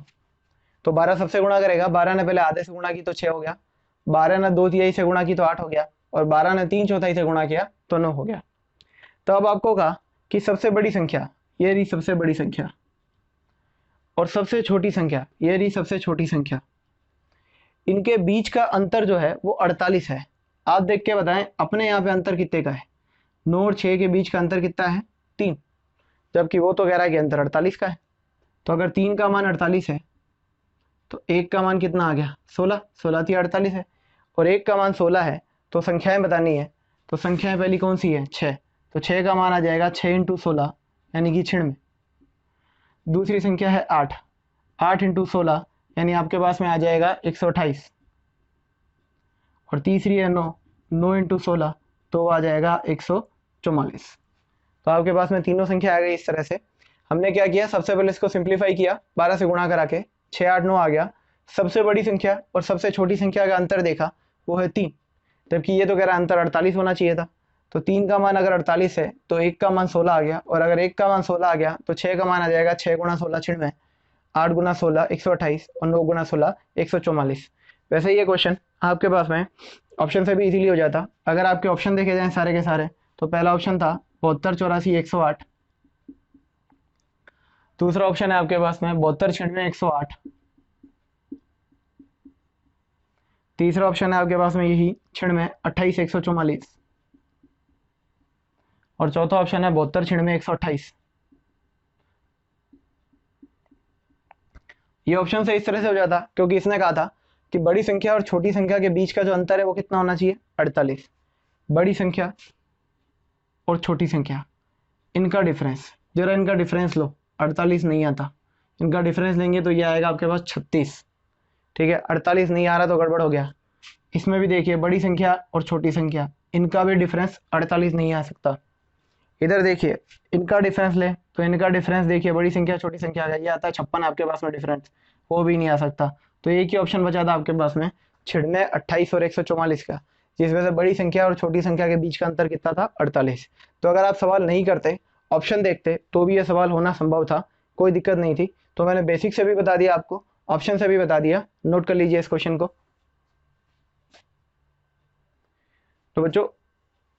तो 12 सबसे गुणा करेगा, 12 ने पहले आधे से गुणा की तो 6 हो गया, 12 ने 2/3 से गुणा की तो 8 हो गया, और 12 ने 3/4 से गुणा किया तो 9 हो गया। तो अब आपको कहा कि सबसे बड़ी संख्या ये रही, सबसे बड़ी संख्या, और सबसे छोटी संख्या ये रही, सबसे छोटी संख्या, इनके बीच का अंतर जो है वो 48 है। आप देख के बताएं अपने यहाँ पे अंतर कितने का है। 9 और 6 के बीच का अंतर कितना है 3, जबकि वो तो कह रहा है कि अंतर 48 का है। तो अगर 3 का मान 48 है तो 1 का मान कितना आ गया 16, 16 थी 48 है, और 1 का मान 16 है। तो संख्याएं बतानी है, तो संख्याएं पहली कौन सी है 6, तो 6 का मान आ जाएगा 6 × 16 यानी कि 96। दूसरी संख्या है 8, 8 × 16 यानी आपके पास में आ जाएगा 128, और तीसरी है 9, 9 × 16 तो वो आ जाएगा 144। तो आपके पास में तीनों संख्या आ गई। इस तरह से हमने क्या किया, सबसे पहले इसको सिंप्लीफाई किया, 12 से गुणा करा के 6 8 9 आ गया। सबसे बड़ी संख्या और सबसे छोटी संख्या का अंतर देखा, वो है 3, जबकि ये तो कह रहा है अंतर 48 होना चाहिए था। तो 3 का मान अगर 48 है तो 1 का मान 16 आ गया, और अगर 1 का मान 16 आ गया तो 6 का मान आ जाएगा 6 × 16 96, 8 × 16 128, और 9 × 16 144। वैसे ये क्वेश्चन आपके पास में ऑप्शन से भी इजीली हो जाता। अगर आपके ऑप्शन देखे जाएं सारे के सारे, तो पहला ऑप्शन था 72 84 108, दूसरा ऑप्शन है आपके पास में 72 96 108, तीसरा ऑप्शन है आपके पास में यही 96 28 144, और चौथा ऑप्शन है 72 96 128। ये ऑप्शन से इस तरह से हो जाता क्योंकि इसने कहा था कि बड़ी संख्या और छोटी संख्या के बीच का जो अंतर है वो कितना होना चाहिए 48। बड़ी संख्या और छोटी संख्या इनका डिफरेंस, जरा इनका डिफरेंस लो, 48 नहीं आता, इनका डिफरेंस लेंगे तो ये आएगा आपके पास 36। ठीक है, 48 नहीं आ रहा तो गड़बड़ हो गया। इसमें भी देखिए बड़ी संख्या और छोटी संख्या इनका भी डिफरेंस 48 नहीं आ सकता। इधर देखिए इनका डिफरेंस ले तो इनका डिफरेंस देखिए बड़ी संख्या छोटी संख्या का ये आता है 56, आपके पास में डिफरेंस वो भी नहीं आ सकता। तो एक ही ऑप्शन बचा था आपके पास में 96 28 और 144 का, जिसमें से बड़ी संख्या और छोटी संख्या के बीच का अंतर कितना था 48। तो अगर आप सवाल नहीं करते ऑप्शन देखते तो भी यह सवाल होना संभव था, कोई दिक्कत नहीं थी। तो मैंने बेसिक से भी बता दिया आपको, ऑप्शन से भी बता दिया। नोट कर लीजिए इस क्वेश्चन को। तो बच्चों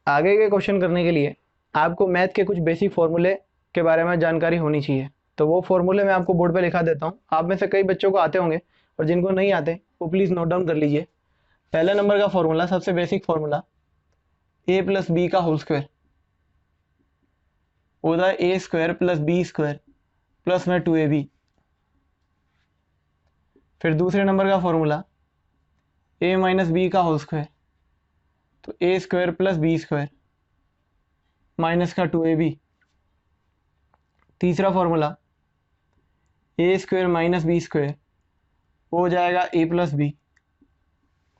आगे के क्वेश्चन करने के लिए आपको मैथ के कुछ बेसिक फॉर्मूले के बारे में जानकारी होनी चाहिए। तो वो फॉर्मूले मैं आपको बोर्ड पे लिखा देता हूँ, आप में से कई बच्चों को आते होंगे और जिनको नहीं आते वो प्लीज़ नोट डाउन कर लीजिए। पहले नंबर का फॉर्मूला, सबसे बेसिक फॉर्मूला, a + b का होल स्क्वायर होता है a² + b² प्लस में 2ab। फिर दूसरे नंबर का फॉर्मूला a - b का होल स्क्वायर, तो a² + b² माइनस का 2ab। तीसरा फॉर्मूला a² - b² वो हो जाएगा a + b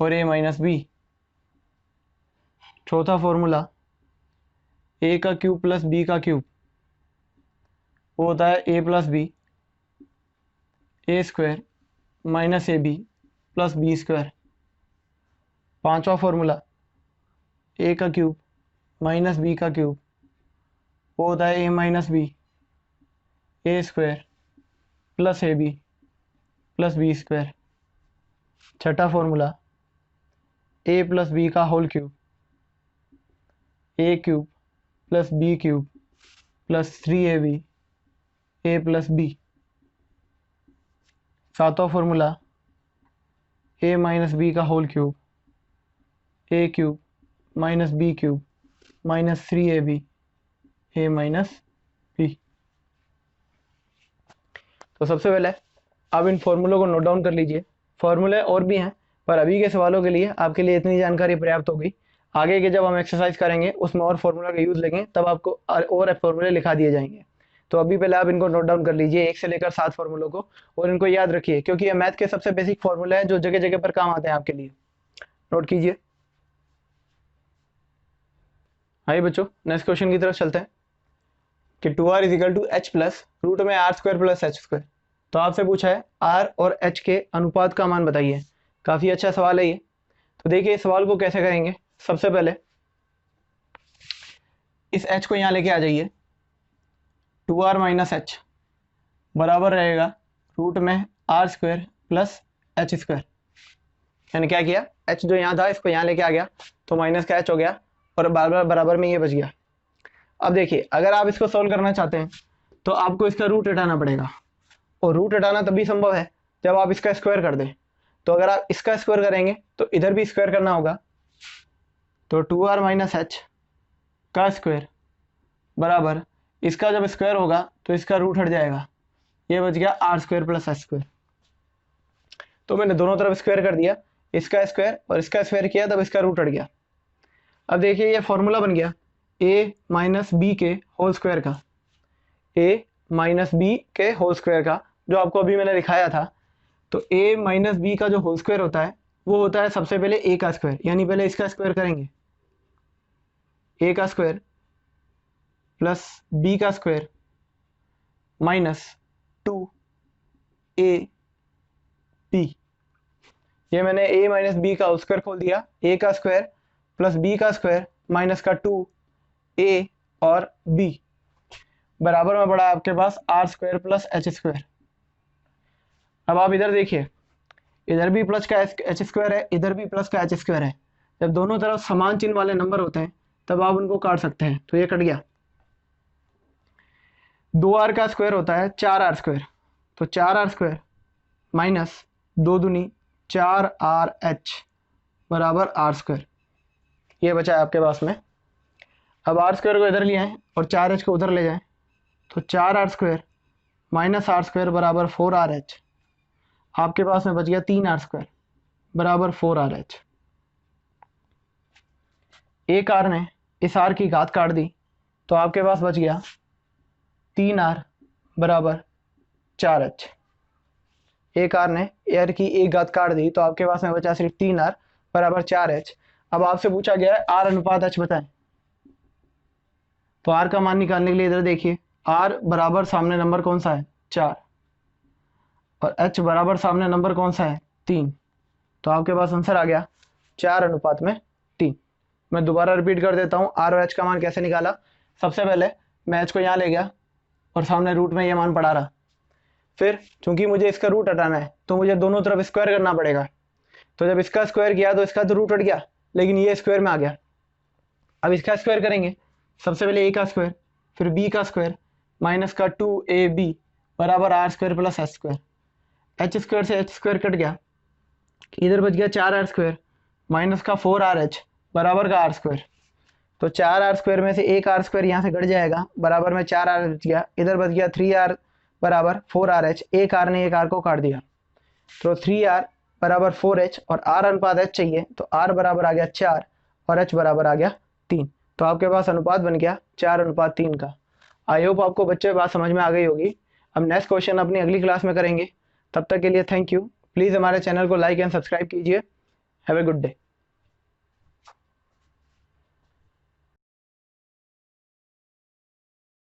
और a - b। चौथा फॉर्मूला a³ + b³ वो होता है a + b a² - ab + b²। पांचवा फॉर्मूला a³ - b³ वो होता है a - b a² + ab + b²। छठा फॉर्मूला a + b का whole cube a³ + b³ + 3ab A plus B, सातवां फॉर्मूला ए माइनस बी का whole cube, A cube minus B cube minus 3ab A minus B. तो सबसे पहले आप इन फॉर्मूलों को note down कर लीजिए। फॉर्मूले और भी हैं, पर अभी के सवालों के लिए आपके लिए इतनी जानकारी पर्याप्त होगी। आगे के जब हम एक्सरसाइज करेंगे उसमें और फॉर्मूला का यूज़ लेंगे, तब आपको और फॉर्मूले लिखा दिए जाएंगे। तो अभी पहले आप इनको नोट डाउन कर लीजिए, 1 से लेकर 7 फॉर्मूलों को, और इनको याद रखिए, क्योंकि ये मैथ के सबसे बेसिक फॉर्मूले हैं जो जगह जगह पर काम आते हैं आपके लिए। नोट कीजिए। आइए बच्चों, नेक्स्ट क्वेश्चन की तरफ चलते हैं कि 2r is equal two H plus root में R square plus H square. तो आपसे पूछा है r और h के अनुपात का मान बताइए। काफ़ी अच्छा सवाल है ये। तो देखिए इस सवाल को कैसे करेंगे। सबसे पहले इस h को यहाँ लेके आ जाइए, 2r माइनस एच बराबर रहेगा रूट में R square plus H square. यानी क्या किया, h जो यहाँ था इसको यहाँ लेके आ गया तो माइनस का h हो गया और बराबर बराबर में ये बच गया। अब देखिए अगर आप इसको सोल्व करना चाहते हैं तो आपको इसका रूट हटाना पड़ेगा, और रूट हटाना तभी संभव है जब आप इसका स्क्वायर कर दें। तो अगर आप इसका स्क्वायर करेंगे तो इधर भी स्क्वायर करना होगा, तो 2r माइनस एच का स्क्वायर बराबर इसका जब स्क्वायर होगा तो इसका रूट हट जाएगा, ये बच गया R square plus H square. तो मैंने दोनों तरफ स्क्वायर कर दिया, इसका स्क्वायर और इसका स्क्वायर किया, तब इसका रूट हट गया। अब देखिए ये फॉर्मूला बन गया a माइनस बी के होल स्क्वायर का, a माइनस बी के होल स्क्वायर का, जो आपको अभी मैंने दिखाया था। तो a माइनस बी का जो होल स्क्वायर होता है वो होता है सबसे पहले a का स्क्वायर, यानी पहले इसका स्क्वायर करेंगे, a का स्क्वायर प्लस b का स्क्वायर माइनस 2ab। ये मैंने a माइनस बी का होल स्क्वायर खोल दिया, a का स्क्वायर प्लस b का स्क्वायर माइनस का 2a और b बराबर में पड़ा आपके पास R square plus H square. अब आप इधर देखिए, इधर भी प्लस का एच स्क्वायर है, इधर भी प्लस का एच स्क्वायर है। जब दोनों तरफ समान चिन्ह वाले नंबर होते हैं तब आप उनको काट सकते हैं। तो ये कट गया। 2r का स्क्वायर होता है 4r स्क्वायर, तो 4r स्क्वायर माइनस 2 दूनी 4rh बराबर आर स्क्वायर। ये बचा है आपके पास में। अब आर स्क्वायर को इधर ले आएँ और 4h को उधर ले जाएं, तो 4r square minus are square बराबर 4rh। आपके पास में बच गया 3r स्क्वायर बराबर 4rh। एक r ने इस r की घात काट दी तो आपके पास बच गया 3r बराबर 4h। एक r ने r की एक घात काट दी तो आपके पास में बचा सिर्फ 3r बराबर 4h। अब आपसे पूछा गया है r अनुपात h बताएं। तो r का मान निकालने के लिए इधर देखिए, r बराबर सामने नंबर कौन सा है 4, और h बराबर सामने नंबर कौन सा है 3। तो आपके पास आंसर आ गया 4 अनुपात में 3। मैं दोबारा रिपीट कर देता हूँ r और h का मान कैसे निकाला। सबसे पहले मैं h को यहाँ ले गया और सामने रूट में ये मान पड़ा रहा। फिर चूंकि मुझे इसका रूट हटाना है तो मुझे दोनों तरफ स्क्वायर करना पड़ेगा। तो जब इसका स्क्वायर किया तो इसका तो रूट हट गया, लेकिन ये स्क्वायर में आ गया। अब इसका स्क्वायर करेंगे, सबसे पहले a का स्क्वायर फिर b का स्क्वायर माइनस का 2ab बराबर R square plus H square. H square से एच स्क्वायर कट गया, इधर बच गया 4r स्क्वायर माइनस का 4rh बराबर का आर स्क्वायर। तो 4r स्क्वायर में से एक आर स्क्वायर यहाँ से घट जाएगा, बराबर में 4r बच गया, इधर बच गया 3r बराबर 4rh। एक r ने एक r को काट दिया, तो 3r बराबर 4h और r अनुपात h चाहिए, तो r बराबर आ गया 4 और h बराबर आ गया 3। तो आपके पास अनुपात बन गया 4 अनुपात 3 का। आई होप आपको बच्चे बात समझ में आ गई होगी। अब नेक्स्ट क्वेश्चन अपनी अगली क्लास में करेंगे। तब तक के लिए थैंक यू। प्लीज़ हमारे चैनल को लाइक एंड सब्सक्राइब कीजिए। Have a good day.